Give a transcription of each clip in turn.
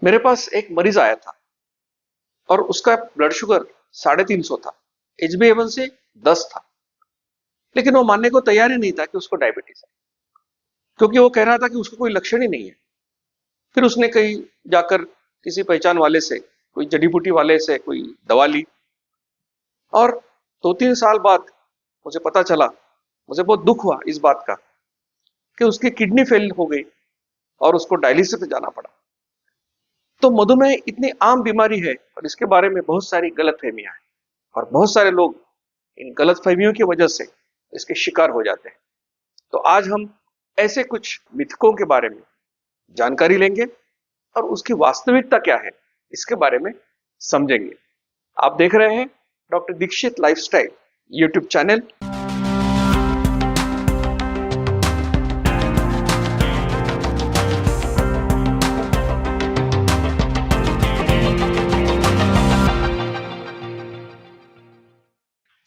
मेरे पास एक मरीज आया था और उसका ब्लड शुगर 350 था, HbA1c 10 था। लेकिन वो मानने को तैयार ही नहीं था कि उसको डायबिटीज है, क्योंकि वो कह रहा था कि उसको कोई लक्षण ही नहीं है। फिर उसने कहीं जाकर किसी पहचान वाले से, कोई जड़ी बूटी वाले से कोई दवा ली, और 2-3 साल बाद मुझे पता चला, मुझे बहुत दुख हुआ इस बात का कि उसकी किडनी फेल हो गई और उसको डायलिसिस पे जाना पड़ा। तो मधुमेह इतनी आम बीमारी है और इसके बारे में बहुत सारी गलतफहमियां हैं, और बहुत सारे लोग इन गलतफहमियों की वजह से इसके शिकार हो जाते हैं। तो आज हम ऐसे कुछ मिथकों के बारे में जानकारी लेंगे और उसकी वास्तविकता क्या है इसके बारे में समझेंगे। आप देख रहे हैं doctor Dixit lifestyle YouTube channel.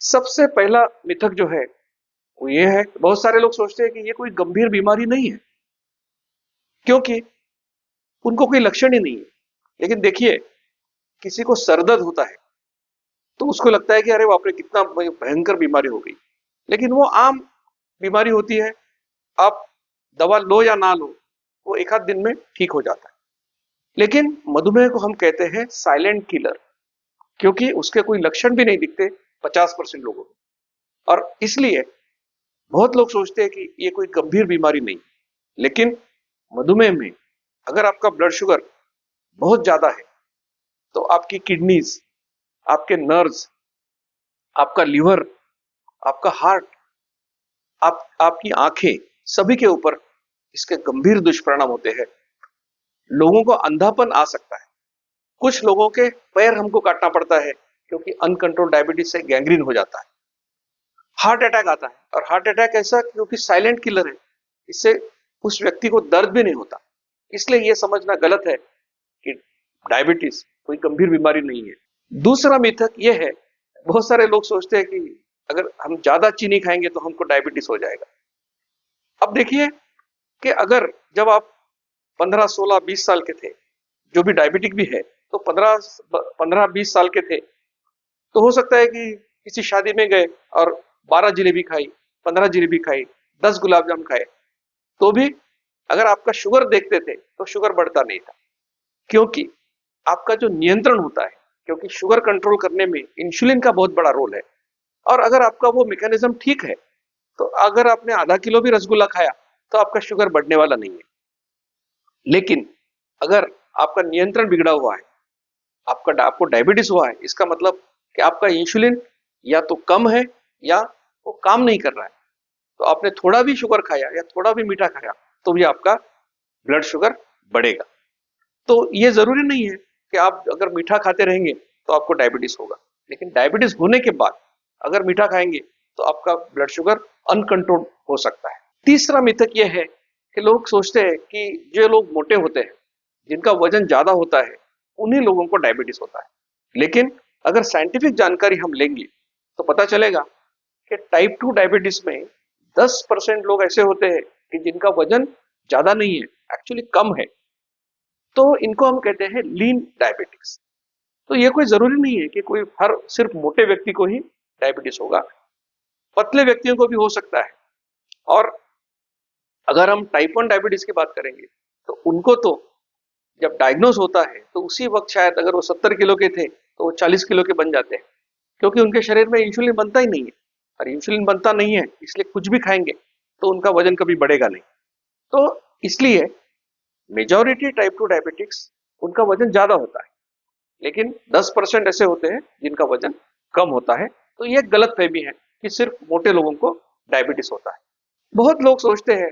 सबसे पहला मिथक जो है वो ये है, बहुत सारे लोग सोचते हैं कि ये कोई गंभीर बीमारी नहीं है, क्योंकि उनको कोई लक्षण ही नहीं है। लेकिन देखिए, किसी को सरदर्द होता है तो उसको लगता है कि अरे बाप रे, कितना भयंकर बीमारी हो गई। लेकिन वो आम बीमारी होती है, आप दवा लो या ना लो, वो एक आध दिन में ठीक हो जाता है। लेकिन मधुमेह को हम कहते हैं साइलेंट किलर, क्योंकि उसके कोई लक्षण भी नहीं दिखते 50% लोगों को। और इसलिए बहुत लोग सोचते हैं कि ये कोई गंभीर बीमारी नहीं। लेकिन मधुमेह में अगर आपका ब्लड शुगर बहुत ज्यादा है तो आपकी किडनीज, आपके नर्व्स, आपका लीवर, आपका हार्ट, आपकी आंखें, सभी के ऊपर इसके गंभीर दुष्परिणाम होते हैं। लोगों को अंधापन आ सकता है, कुछ लोगों के पैर हमको काटना पड़ता है क्योंकि अनकंट्रोल डायबिटीज से गैंग्रीन हो जाता है। हार्ट अटैक आता है, और हार्ट अटैक ऐसा क्योंकि साइलेंट किलर है, इससे उस व्यक्ति को दर्द भी नहीं होता। इसलिए यह समझना गलत है कि डायबिटीज कोई गंभीर बीमारी नहीं है। दूसरा मिथक यह है, बहुत सारे लोग सोचते हैं कि अगर हम ज्यादा चीनी खाएंगे तो हमको डायबिटीज हो जाएगा। अब देखिए कि अगर जब आप 15, 16, 20 साल के थे, जो भी डायबिटिक भी है, तो 15, 20 साल के थे, तो हो सकता है कि किसी शादी में गए और 12 जलेबी खाई, 15 जलेबी खाई, 10 गुलाब जामुन खाए, तो भी अगर आपका शुगर देखते थे तो शुगर बढ़ता नहीं था, क्योंकि आपका जो नियंत्रण होता है, क्योंकि शुगर कंट्रोल करने में इंसुलिन का बहुत बड़ा रोल है। और अगर आपका वो मैकेनिज्म ठीक है, तो अगर आपने आधा किलो भी रसगुल्ला खाया तो आपका शुगर बढ़ने वाला नहीं है। लेकिन अगर आपका नियंत्रण बिगड़ा हुआ है, आपको डायबिटीज हुआ है, इसका मतलब कि आपका इंसुलिन या तो कम है या वो काम नहीं कर रहा है। तो आपने थोड़ा भी शुगर खाया या थोड़ा भी मीठा खाया तो भी आपका ब्लड शुगर बढ़ेगा। तो ये जरूरी नहीं है कि आप अगर मीठा खाते रहेंगे तो आपको डायबिटीज होगा। लेकिन डायबिटीज होने के बाद अगर मीठा खाएंगे तो आपका ब्लड शुगर अनकंट्रोल हो सकता है। तीसरा मिथक यह है कि लोग सोचते हैं कि जो लोग मोटे होते हैं, जिनका वजन ज्यादा होता है, उन्हीं लोगों को डायबिटीज होता है। लेकिन अगर साइंटिफिक जानकारी हम लेंगे तो पता चलेगा कि टाइप 2 डायबिटीज में 10% लोग ऐसे होते हैं कि जिनका वजन ज्यादा नहीं है, एक्चुअली कम है। तो इनको हम कहते हैं लीन डायबिटिक्स। तो ये कोई जरूरी नहीं है कि कोई हर सिर्फ मोटे व्यक्ति को ही डायबिटीज होगा, पतले व्यक्तियों को भी हो सकता है। और अगर हम टाइप 1 डायबिटीज की बात करेंगे तो उनको तो जब डायग्नोज होता है तो उसी वक्त शायद अगर वो 70 किलो के थे तो वो 40 किलो के बन जाते हैं, क्योंकि उनके शरीर में इंसुलिन बनता ही नहीं है। और इंसुलिन बनता नहीं है इसलिए कुछ भी खाएंगे तो उनका वजन कभी बढ़ेगा नहीं। तो इसलिए मेजॉरिटी टाइप 2 डायबिटिक्स, उनका वजन ज्यादा होता है, लेकिन 10% ऐसे होते हैं जिनका वजन कम होता है। तो ये गलत फहमी है कि सिर्फ मोटे लोगों को डायबिटीज होता है। बहुत लोग सोचते हैं,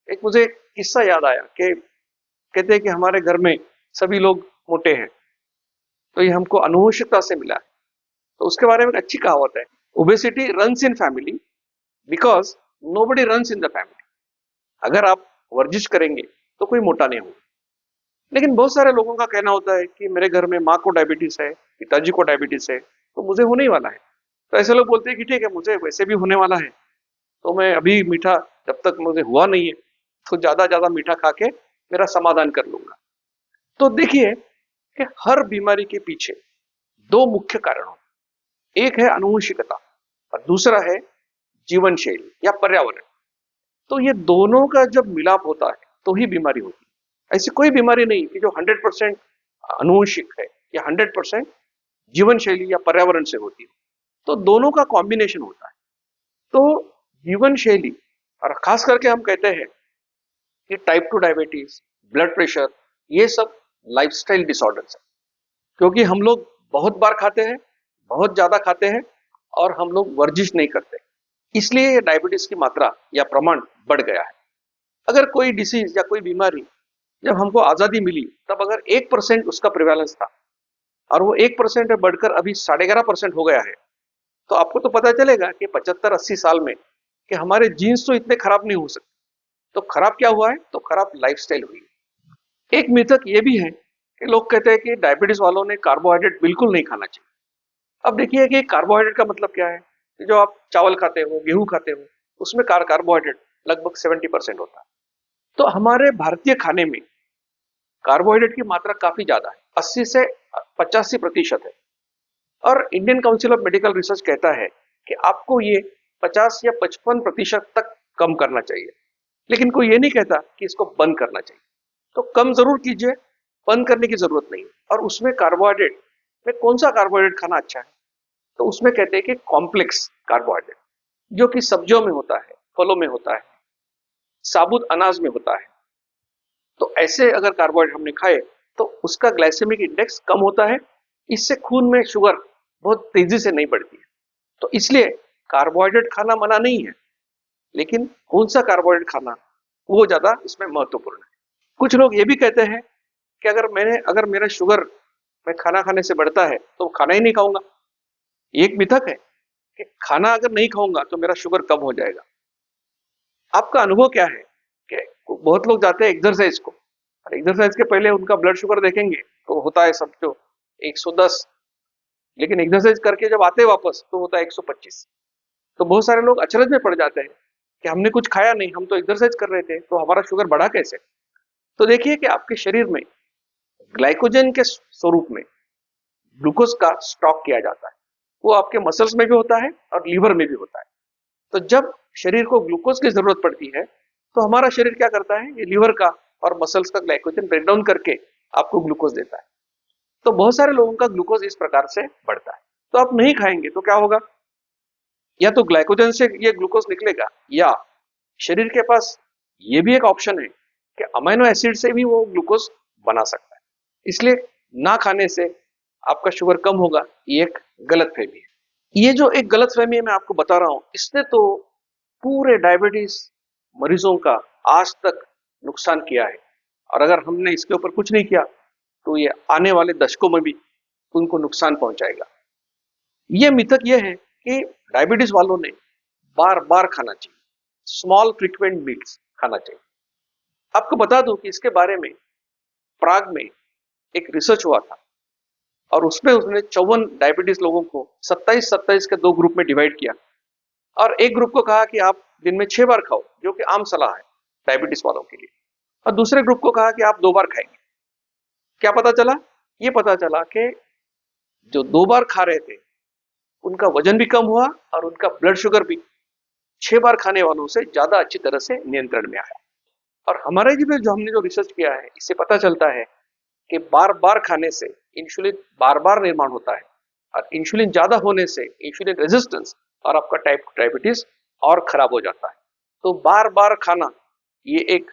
एक मुझे किस्सा याद आया कि कहते हैं कि हमारे घर में सभी लोग मोटे हैं, तो ये हमको आनुवंशिकता से मिला है। तो उसके बारे में एक अच्छी कहावत है, obesity runs in family because nobody runs in the family. अगर आप वर्जिश करेंगे तो कोई मोटा नहीं होगा। लेकिन बहुत सारे लोगों का कहना होता है कि मेरे घर में माँ को डायबिटीज है, पिताजी को डायबिटीज है, तो मुझे होने ही वाला है। तो ऐसे लोग बोलते हैं कि ठीक है, मुझे वैसे भी होने वाला है, तो मैं अभी मीठा, जब तक मुझे हुआ नहीं है तो ज्यादा ज्यादा मीठा खा के मेरा समाधान कर लूंगा। तो देखिए कि हर बीमारी के पीछे दो मुख्य कारण होते हैं। एक है आनुवंशिकता और दूसरा है जीवन शैली या पर्यावरण। तो ये दोनों का जब मिलाप होता है तो ही बीमारी होती है। ऐसी कोई बीमारी नहीं कि जो 100% आनुवंशिक है या 100% जीवन शैली या पर्यावरण से होती है। तो दोनों का कॉम्बिनेशन होता है। तो जीवन शैली और खास करके हम कहते हैं कि टाइप 2 डायबिटीज, ब्लड प्रेशर, ये सब लाइफस्टाइल डिसऑर्डर्स है। क्योंकि हम लोग बहुत बार खाते हैं, बहुत ज्यादा खाते हैं और हम लोग वर्जिश नहीं करते, इसलिए ये डायबिटीज की मात्रा या प्रमाण बढ़ गया है। अगर कोई डिसीज या कोई बीमारी जब हमको आजादी मिली तब अगर 1% उसका प्रिवेलेंस था और वो 1% बढ़कर अभी 11.5% हो गया है, तो आपको तो पता चलेगा कि 75-80 साल में कि हमारे जीन्स तो इतने खराब नहीं हो सकते। तो खराब क्या हुआ है? तो खराब लाइफस्टाइल हुई है। एक मिथक ये भी है कि लोग कहते हैं कि डायबिटीज वालों ने कार्बोहाइड्रेट बिल्कुल नहीं खाना चाहिए। अब देखिए कि कार्बोहाइड्रेट का मतलब क्या है कि जो आप चावल खाते हो, गेहूं खाते हो, उसमें कार्बोहाइड्रेट लगभग 70% होता है। तो हमारे भारतीय खाने में कार्बोहाइड्रेट की मात्रा काफी ज्यादा है, 80 से 85% है। और Indian council of medical research कहता है कि आपको ये 50 या 55% तक कम करना चाहिए। लेकिन कोई ये नहीं कहता कि इसको बंद करना चाहिए। तो कम जरूर कीजिए, बंद करने की जरूरत नहीं है। और उसमें कार्बोहाइड्रेट में कौन सा कार्बोहाइड्रेट खाना अच्छा है? तो उसमें कहते हैं कि कॉम्प्लेक्स कार्बोहाइड्रेट, जो कि सब्जियों में होता है, फलों में होता है, साबुत अनाज में होता है। तो ऐसे अगर कार्बोहाइड्रेट हमने खाए तो उसका ग्लाइसेमिक इंडेक्स कम होता है। इससे खून में शुगर बहुत तेजी से नहीं बढ़ती है। तो इसलिए कार्बोहाइड्रेट खाना मना नहीं है, लेकिन कौन सा कार्बोहाइड्रेट खाना, वो ज्यादा इसमें महत्वपूर्ण है। कुछ लोग ये भी कहते हैं कि अगर मेरा शुगर मैं खाना खाने से बढ़ता है तो खाना ही नहीं खाऊंगा। ये एक मिथक है कि खाना अगर नहीं खाऊंगा तो मेरा शुगर कम हो जाएगा। आपका अनुभव क्या है कि बहुत लोग जाते हैं एक्सरसाइज को, और एक्सरसाइज के पहले उनका ब्लड शुगर देखेंगे तो होता है समझो 110, लेकिन एक्सरसाइज करके जब आते हैं वापस तो होता है 125। तो बहुत सारे लोग अचरज में पड़ जाते हैं कि हमने कुछ खाया नहीं, हम तो एक्सरसाइज कर रहे थे, तो हमारा शुगर बढ़ा कैसे? तो देखिए कि आपके शरीर में ग्लाइकोजन के स्वरूप में ग्लूकोज का स्टॉक किया जाता है। वो आपके मसल्स में भी होता है और लीवर में भी होता है। तो जब शरीर को ग्लूकोज की जरूरत पड़ती है तो हमारा शरीर क्या करता है, ये लीवर का और मसल्स का ग्लाइकोजन ब्रेक डाउन करके आपको ग्लूकोज देता है। तो बहुत सारे लोगों का ग्लूकोज इस प्रकार से बढ़ता है। तो आप नहीं खाएंगे तो क्या होगा? या तो ग्लाइकोजन से ये ग्लूकोज निकलेगा, या शरीर के पास ये भी एक ऑप्शन है कि अमीनो एसिड से भी वो ग्लूकोज बना सकता है। इसलिए ना खाने से आपका शुगर कम होगा, ये एक गलत फहमी है। ये जो एक गलत फहमी है मैं आपको बता रहा हूं, इसने तो पूरे डायबिटीज मरीजों का आज तक नुकसान किया है। और अगर हमने इसके ऊपर कुछ नहीं किया तो ये आने वाले दशकों में भी उनको नुकसान पहुंचाएगा। ये मिथक ये है कि डायबिटीज वालों ने बार बार खाना चाहिए, स्मॉल फ्रीक्वेंट मील्स खाना चाहिए। आपको बता दूं कि इसके बारे में प्राग में एक रिसर्च हुआ था, और उसमें उसने 54 डायबिटीज लोगों को 27-27 के दो ग्रुप में डिवाइड किया। और एक ग्रुप को कहा कि आप दिन में 6 बार खाओ, जो कि आम सलाह है डायबिटीज वालों के लिए। और दूसरे ग्रुप को कहा कि आप 2 बार खाएंगे। क्या पता चला? ये पता चला कि जो 2 बार खा रहे थे उनका वजन भी कम हुआ और उनका ब्लड शुगर भी 6 बार खाने वालों से ज्यादा अच्छी तरह से नियंत्रण में आया। और हमारे जी में जो हमने जो रिसर्च किया है, इससे पता चलता है कि बार बार खाने से इंसुलिन बार बार निर्माण होता है, और इंसुलिन ज्यादा होने से इंसुलिन रेजिस्टेंस और आपका टाइप डायबिटीज और खराब हो जाता है। तो बार बार खाना ये एक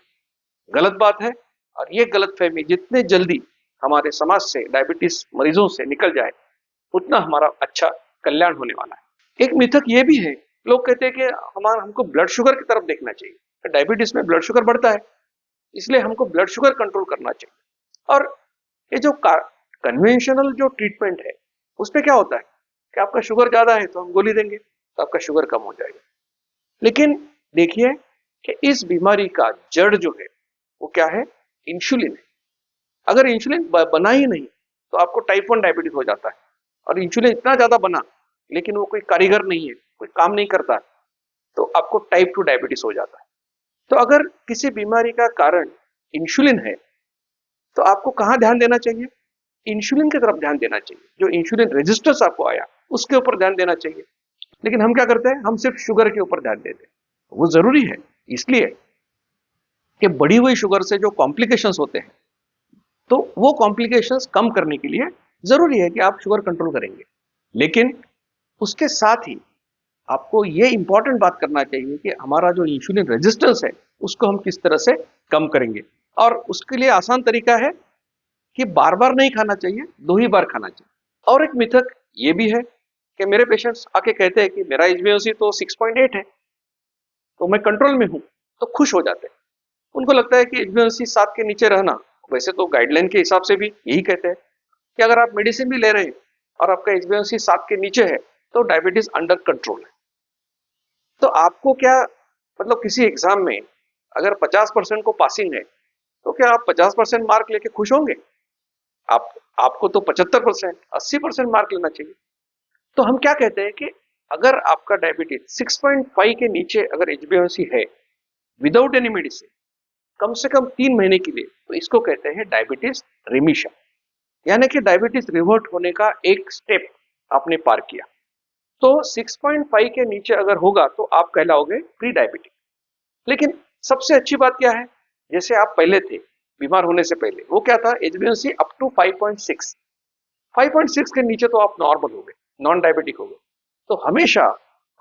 गलत बात है, और ये गलत फहमी जितने जल्दी हमारे समाज से डायबिटीज मरीजों से निकल जाए उतना हमारा अच्छा कल्याण होने वाला है। एक मिथक ये भी है, लोग कहते हैं कि हमको ब्लड शुगर की तरफ देखना चाहिए। डायबिटीज में ब्लड शुगर बढ़ता है, इसलिए हमको ब्लड शुगर कंट्रोल करना चाहिए। और ये जो कन्वेंशनल जो ट्रीटमेंट है, उसमें क्या होता है कि आपका शुगर ज्यादा है तो हम गोली देंगे तो आपका शुगर कम हो जाएगा। लेकिन देखिए कि इस बीमारी का जड़ जो है वो क्या है? इंसुलिन है। अगर इंसुलिन बना ही नहीं तो आपको टाइप 1 डायबिटीज हो जाता है। और इंसुलिन इतना ज्यादा बना लेकिन वो कोई कारीगर नहीं है, कोई काम नहीं करता, तो आपको टाइप 2 डायबिटीज हो जाता है। तो अगर किसी बीमारी का कारण इंसुलिन है तो आपको कहाँ ध्यान देना चाहिए? इंसुलिन की तरफ ध्यान देना चाहिए। जो इंसुलिन रेजिस्टेंस आपको आया उसके ऊपर ध्यान देना चाहिए। लेकिन हम क्या करते हैं? हम सिर्फ शुगर के ऊपर ध्यान देते हैं। वो जरूरी है इसलिए कि बढ़ी हुई शुगर से जो कॉम्प्लिकेशंस होते हैं, तो वो कॉम्प्लिकेशंस कम करने के लिए जरूरी है कि आप शुगर कंट्रोल करेंगे। लेकिन उसके साथ ही आपको ये इंपॉर्टेंट बात करना चाहिए कि हमारा जो इंसुलिन रेजिस्टेंस है उसको हम किस तरह से कम करेंगे। और उसके लिए आसान तरीका है कि बार बार नहीं खाना चाहिए, 2 ही बार खाना चाहिए। और एक मिथक ये भी है कि मेरे पेशेंट्स आके कहते हैं कि मेरा एचबीएसी तो 6.8 है, तो मैं कंट्रोल में हूं, तो खुश हो जाते हैं। उनको लगता है कि एचबीएसी 7 के नीचे रहना, वैसे तो गाइडलाइन के हिसाब से भी यही कहते हैं कि अगर आप मेडिसिन भी ले रहे हैं और आपका एचबीएसी 7 के नीचे है तो डायबिटीज अंडर कंट्रोल है। तो आपको क्या मतलब, किसी एग्जाम में अगर 50% को पासिंग है तो क्या आप 50% मार्क लेके खुश होंगे? आप आपको तो 75%, 80% मार्क लेना चाहिए। तो हम क्या कहते हैं कि अगर आपका डायबिटीज 6.5 के नीचे अगर एचबीएसी है विदाउट एनी मेडिसिन कम से कम 3 महीने के लिए, तो इसको कहते हैं डायबिटीज रिमिशन। यानी कि डायबिटीज रिवर्ट होने का एक स्टेप आपने पार किया। तो 6.5 के नीचे अगर होगा तो आप कहलाओगे प्री डायबिटिक। लेकिन सबसे अच्छी बात क्या है? जैसे आप पहले थे बीमार होने से पहले, वो क्या था? एचबीएसी अप टू 5.6। 5.6 के नीचे तो आप नॉर्मल हो गए, नॉन डायबिटिक हो गए। तो हमेशा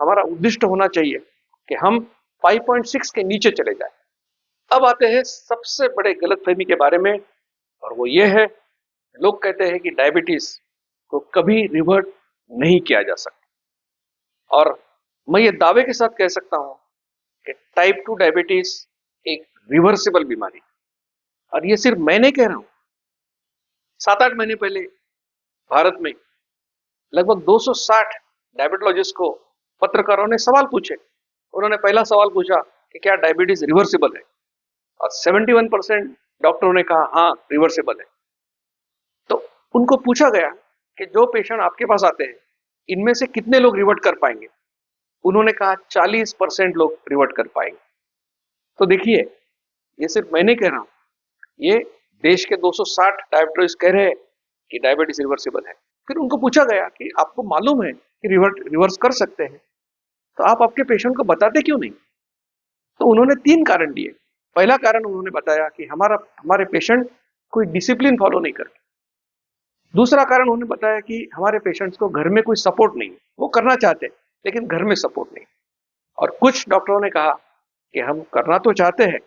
हमारा उद्दिष्ट होना चाहिए कि हम 5.6 के नीचे चले जाए। अब आते हैं सबसे बड़े गलतफहमी के बारे में, और वो ये है, लोग कहते हैं कि डायबिटीज को कभी रिवर्ट नहीं किया जा सकता। और मैं ये दावे के साथ कह सकता हूं कि टाइप 2 डायबिटीज एक रिवर्सिबल बीमारी है। और ये सिर्फ मैं नहीं कह रहा हूं। 7-8 महीने पहले भारत में लगभग 260 डायबिटोलॉजिस्ट को पत्रकारों ने सवाल पूछे। उन्होंने पहला सवाल पूछा कि क्या डायबिटीज रिवर्सिबल है, और 71% डॉक्टरों ने कहा हाँ रिवर्सिबल है। तो उनको पूछा गया कि जो पेशेंट आपके पास आते हैं इनमें से कितने लोग रिवर्ट कर पाएंगे? उन्होंने कहा 40% लोग रिवर्ट कर पाएंगे। तो देखिए, ये सिर्फ मैं नहीं कह रहा हूं, ये देश के 260 डायबिटोलॉजिस्ट कह रहे हैं कि डायबिटीज रिवर्सिबल है। फिर उनको पूछा गया कि आपको मालूम है कि रिवर्स कर सकते हैं, तो आप आपके पेशेंट को बताते क्यों नहीं? तो उन्होंने 3 कारण दिए। पहला कारण उन्होंने बताया कि हमारे पेशेंट कोई डिसिप्लिन फॉलो नहीं करते। दूसरा कारण उन्होंने बताया कि हमारे पेशेंट्स को घर में कोई सपोर्ट नहीं है, वो करना चाहते हैं लेकिन घर में सपोर्ट नहीं। और कुछ डॉक्टरों ने कहा कि हम करना तो चाहते हैं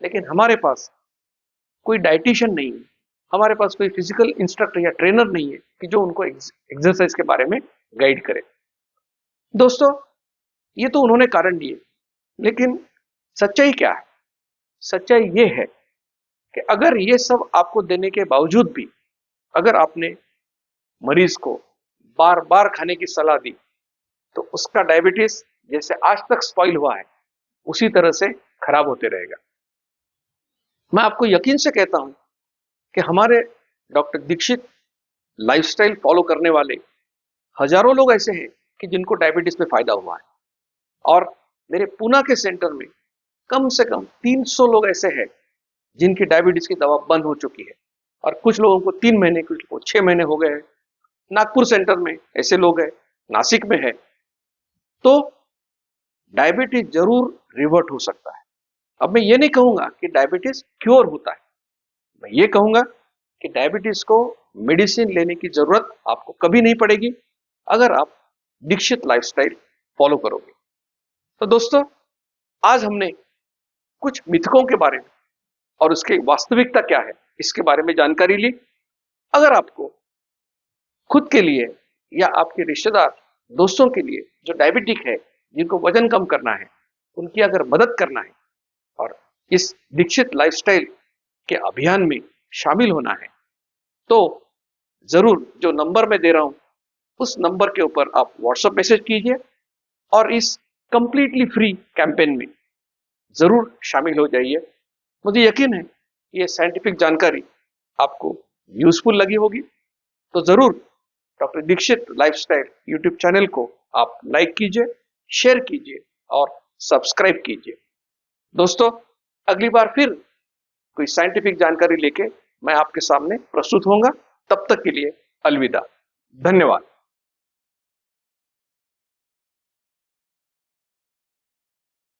लेकिन हमारे पास कोई डाइटिशियन नहीं है, हमारे पास कोई फिजिकल इंस्ट्रक्टर या ट्रेनर नहीं है कि जो उनको एक्सरसाइज के बारे में गाइड करे। दोस्तों, ये तो उन्होंने कारण दिए, लेकिन सच्चाई क्या है? सच्चाई ये है कि अगर ये सब आपको देने के बावजूद भी अगर आपने मरीज को बार बार खाने की सलाह दी, तो उसका डायबिटीज जैसे आज तक स्पॉइल हुआ है उसी तरह से खराब होते रहेगा। मैं आपको यकीन से कहता हूं कि हमारे डॉक्टर दीक्षित लाइफस्टाइल फॉलो करने वाले हजारों लोग ऐसे हैं कि जिनको डायबिटीज में फायदा हुआ है। और मेरे पूना के सेंटर में कम से कम 300 लोग ऐसे हैं जिनकी डायबिटीज की दवा बंद हो चुकी है, और कुछ लोगों को 3 महीने, कुछ को 6 महीने हो गए हैं। नागपुर सेंटर में ऐसे लोग हैं, नासिक में है। तो डायबिटीज जरूर रिवर्ट हो सकता है। अब मैं ये नहीं कहूंगा कि डायबिटीज क्योर होता है, मैं ये कहूंगा कि डायबिटीज को मेडिसिन लेने की जरूरत आपको कभी नहीं पड़ेगी अगर आप दीक्षित लाइफस्टाइल फॉलो करोगे। तो दोस्तों, आज हमने कुछ मिथकों के बारे में और उसकी वास्तविकता क्या है इसके बारे में जानकारी ली। अगर आपको खुद के लिए या आपके रिश्तेदार दोस्तों के लिए जो डायबिटिक है, जिनको वजन कम करना है, उनकी अगर मदद करना है और इस दीक्षित लाइफस्टाइल के अभियान में शामिल होना है, तो जरूर जो नंबर मैं दे रहा हूं उस नंबर के ऊपर आप व्हाट्सएप मैसेज कीजिए और इस कंप्लीटली फ्री कैंपेन में जरूर शामिल हो जाइए। मुझे यकीन है ये साइंटिफिक जानकारी आपको यूजफुल लगी होगी। तो जरूर doctor Dixit lifestyle YouTube channel को आप लाइक कीजिए, शेयर कीजिए और सब्सक्राइब कीजिए। दोस्तों, अगली बार फिर कोई साइंटिफिक जानकारी लेके मैं आपके सामने प्रस्तुत होऊंगा। तब तक के लिए अलविदा। धन्यवाद।